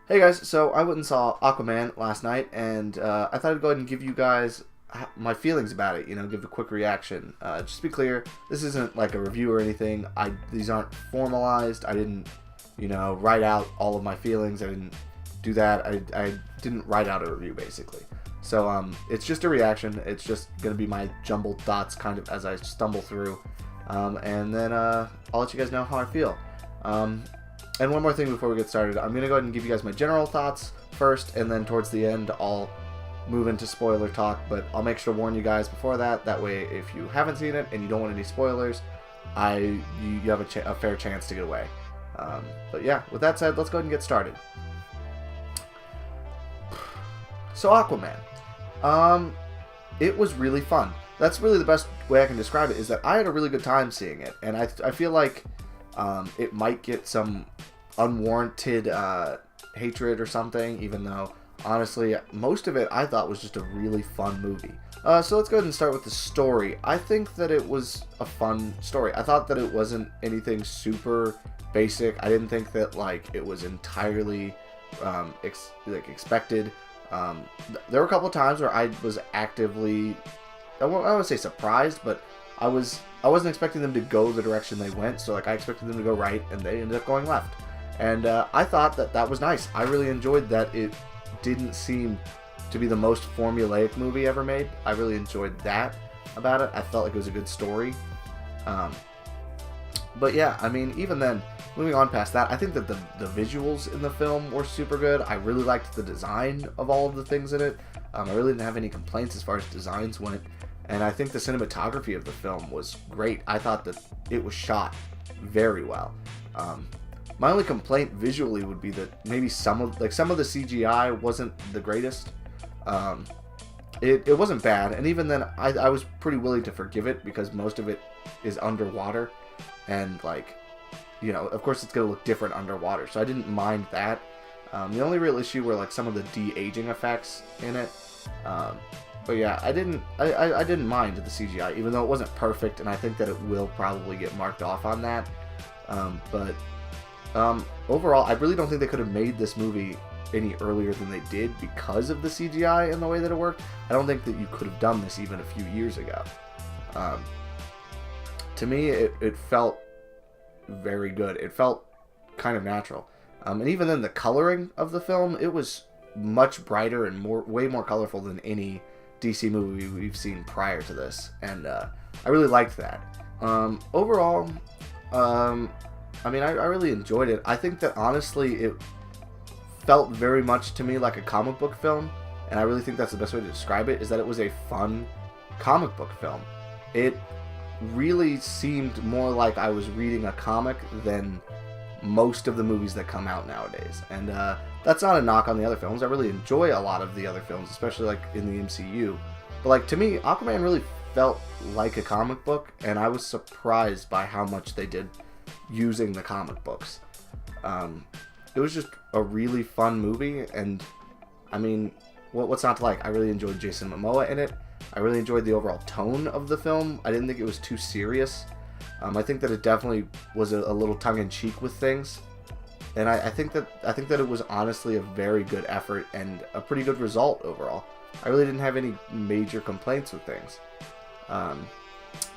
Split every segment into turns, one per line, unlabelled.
Hey guys, so I went and saw Aquaman last night, and I thought I'd go ahead and give you guys my feelings about it. Give a quick reaction. Just to be clear, this isn't like a review or anything. These aren't formalized. I didn't, write out all of my feelings. I didn't do that. I didn't write out a review basically. So it's just a reaction. It's just gonna be my jumbled thoughts, kind of as I stumble through, and then I'll let you guys know how I feel. And one more thing before we get started, I'm going to go ahead and give you guys my general thoughts first, and then towards the end I'll move into spoiler talk, but I'll make sure to warn you guys before that. That way, if you haven't seen it and you don't want any spoilers, you have a fair chance to get away. But yeah, with that said, let's go ahead and get started. So Aquaman. It was really fun. That's really the best way I can describe it, is that I had a really good time seeing it, and I feel like it might get some unwarranted hatred or something, even though honestly most of it I thought was just a really fun movie. So let's go ahead and start with the story. I think that it was a fun story. I thought that it wasn't anything super basic. I didn't think that it was entirely expected. There were a couple times where I was actively, I won't say surprised, but I wasn't expecting them to go the direction they went, so I expected them to go right, and they ended up going left. And I thought that was nice. I really enjoyed that it didn't seem to be the most formulaic movie ever made. I really enjoyed that about it. I felt like it was a good story. But yeah, I mean, even then, moving on past that, I think that the visuals in the film were super good. I really liked the design of all of the things in it. I really didn't have any complaints as far as designs went. And I think the cinematography of the film was great. I thought that it was shot very well. My only complaint visually would be that maybe some of the CGI wasn't the greatest. It wasn't bad, and even then, I was pretty willing to forgive it because most of it is underwater, and of course it's gonna look different underwater, so I didn't mind that. The only real issue were some of the de-aging effects in it. But yeah, I didn't mind the CGI, even though it wasn't perfect, and I think that it will probably get marked off on that. But overall, I really don't think they could have made this movie any earlier than they did because of the CGI and the way that it worked. I don't think that you could have done this even a few years ago. To me, it felt very good. It felt kind of natural. And even then, the coloring of the film, it was much brighter and way more colorful than any DC movie we've seen prior to this, and I really liked that. Overall, I mean, I really enjoyed it. I think that honestly it felt very much to me like a comic book film, and I really think that's the best way to describe it, is that it was a fun comic book film. It really seemed more like I was reading a comic than most of the movies that come out nowadays, and that's not a knock on the other films. I really enjoy a lot of the other films, especially in the MCU, but to me, Aquaman really felt like a comic book, and I was surprised by how much they did using the comic books. It was just a really fun movie, and I mean, what's not to like? I really enjoyed Jason Momoa in it. I really enjoyed the overall tone of the film. I didn't think it was too serious. I think that it definitely was a little tongue-in-cheek with things, and I think that it was honestly a very good effort and a pretty good result overall. I really didn't have any major complaints with things. But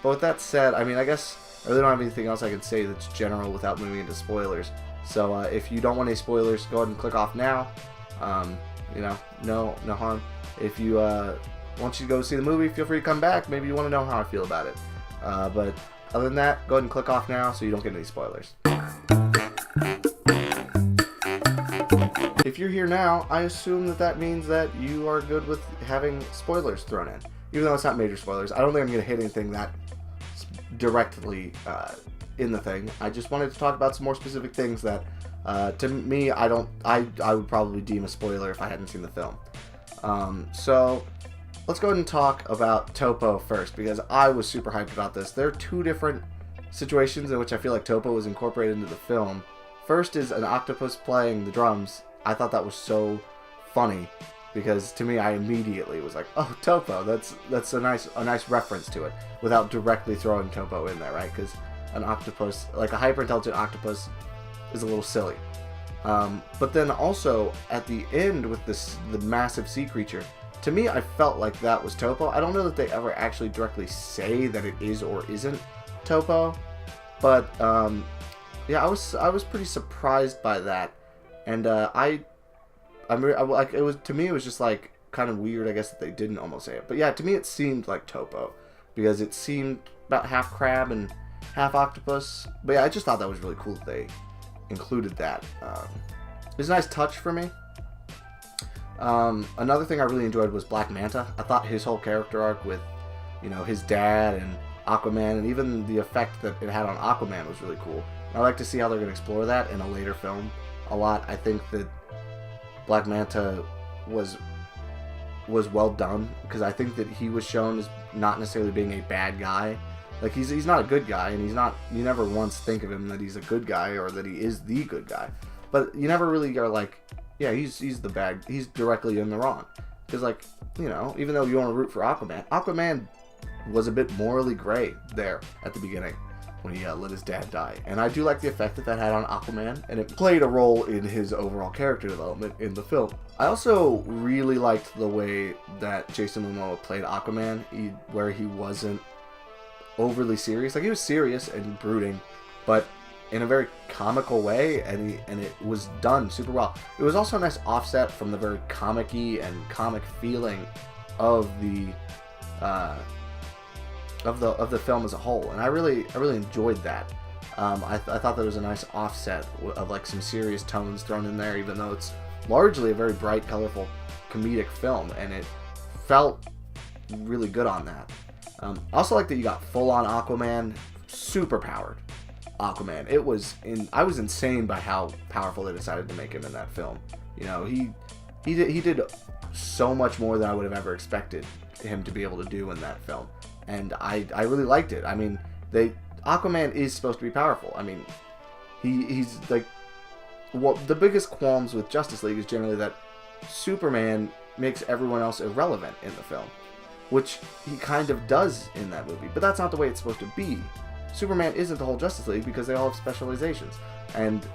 with that said, I mean, I guess I really don't have anything else I can say that's general without moving into spoilers. So if you don't want any spoilers, go ahead and click off now. No harm. If you want you to go see the movie, feel free to come back. Maybe you want to know how I feel about it. But other than that, go ahead and click off now so you don't get any spoilers. If you're here now, I assume that means that you are good with having spoilers thrown in. Even though it's not major spoilers, I don't think I'm going to hit anything that directly in the thing. I just wanted to talk about some more specific things that, to me, I would probably deem a spoiler if I hadn't seen the film. So let's go ahead and talk about Topo first, because I was super hyped about this. There are two different situations in which I feel like Topo was incorporated into the film. First is an octopus playing the drums. I thought that was so funny, because to me, I immediately was like, oh, Topo, that's a nice reference to it, without directly throwing Topo in there, right? Because an octopus, a hyper-intelligent octopus, is a little silly. But then also at the end with the massive sea creature, to me I felt like that was Topo. I don't know that they ever actually directly say that it is or isn't Topo, but yeah, I was pretty surprised by that, and like, it was, to me it was just like kind of weird, I guess, that they didn't almost say it. But yeah, to me it seemed like Topo because it seemed about half crab and half octopus. But yeah, I just thought that was really cool that they included that. It was a nice touch for me. Another thing I really enjoyed was Black Manta. I thought his whole character arc with, you know, his dad and Aquaman, and even the effect that it had on Aquaman was really cool. And I'd like to see how they're going to explore that in a later film a lot. I think that Black Manta was well done, because I think that he was shown as not necessarily being a bad guy. Like, he's not a good guy, and you never once think of him that he's a good guy or that he is the good guy. But you never really are like, yeah, he's directly in the wrong. Because, like, you know, even though you want to root for Aquaman was a bit morally gray there at the beginning when he let his dad die. And I do like the effect that had on Aquaman, and it played a role in his overall character development in the film. I also really liked the way that Jason Momoa played Aquaman, where he wasn't overly serious. Like, he was serious and brooding, but in a very comical way, and it was done super well. It was also a nice offset from the very comic-y and comic feeling of the film as a whole, and I really enjoyed that. I thought that was a nice offset of like some serious tones thrown in there, even though it's largely a very bright, colorful, comedic film, and it felt really good on that. I also like that you got full-on Aquaman, super powered Aquaman. I was insane by how powerful they decided to make him in that film. You know, he did so much more than I would have ever expected him to be able to do in that film. And I really liked it. I mean, Aquaman is supposed to be powerful. I mean, he's like, well, the biggest qualms with Justice League is generally that Superman makes everyone else irrelevant in the film, which he kind of does in that movie. But that's not the way it's supposed to be. Superman isn't the whole Justice League because they all have specializations. And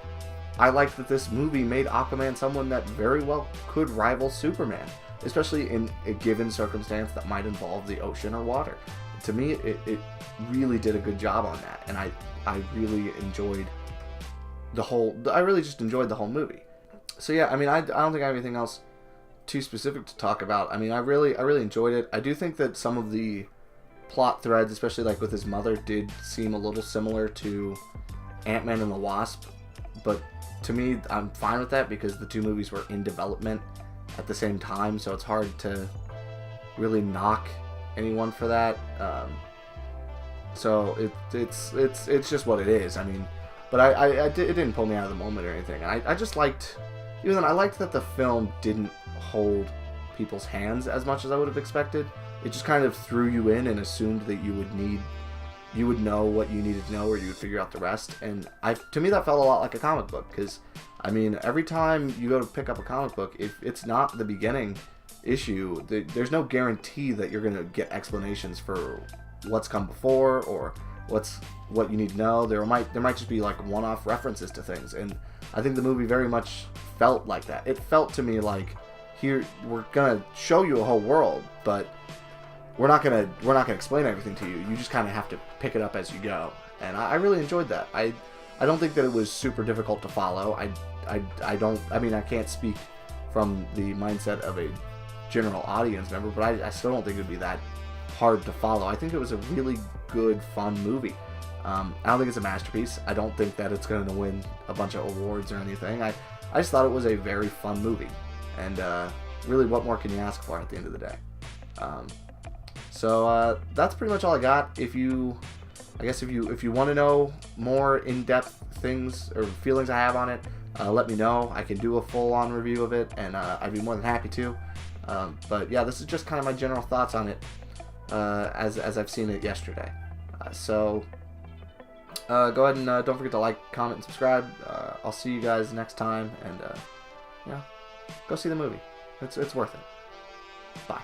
I like that this movie made Aquaman someone that very well could rival Superman, especially in a given circumstance that might involve the ocean or water. To me, it really did a good job on that, and I really enjoyed I really just enjoyed the whole movie. So yeah, I mean, I don't think I have anything else too specific to talk about. I mean, I really enjoyed it. I do think that some of the plot threads, especially like with his mother, did seem a little similar to Ant-Man and the Wasp, but to me, I'm fine with that because the two movies were in development at the same time, so it's hard to really knock anyone for that. So it's just what it is. I mean, but it didn't pull me out of the moment or anything. And I just liked, even then, I liked that the film didn't hold people's hands as much as I would have expected. It just kind of threw you in and assumed that you would know what you needed to know, or you would figure out the rest. And to me, that felt a lot like a comic book, because I mean, every time you go to pick up a comic book, if it's not the beginning issue, there's no guarantee that you're going to get explanations for what's come before or what you need to know. There might just be like one-off references to things, and I think the movie very much felt like that. It felt to me like, here, we're gonna show you a whole world, but we're not gonna explain everything to you. You just kind of have to pick it up as you go, and I really enjoyed that. I don't think that it was super difficult to follow. I mean, I can't speak from the mindset of a general audience member, but I still don't think it would be that hard to follow. I think it was a really good, fun movie. I don't think it's a masterpiece. I don't think that it's going to win a bunch of awards or anything. I just thought it was a very fun movie, and really, what more can you ask for at the end of the day? So that's pretty much all I got. If you want to know more in-depth things or feelings I have on it, let me know. I can do a full-on review of it, and I'd be more than happy to. But yeah, this is just kind of my general thoughts on it as I've seen it yesterday. So go ahead and don't forget to like, comment, and subscribe. I'll see you guys next time, and yeah, go see the movie. It's worth it. Bye.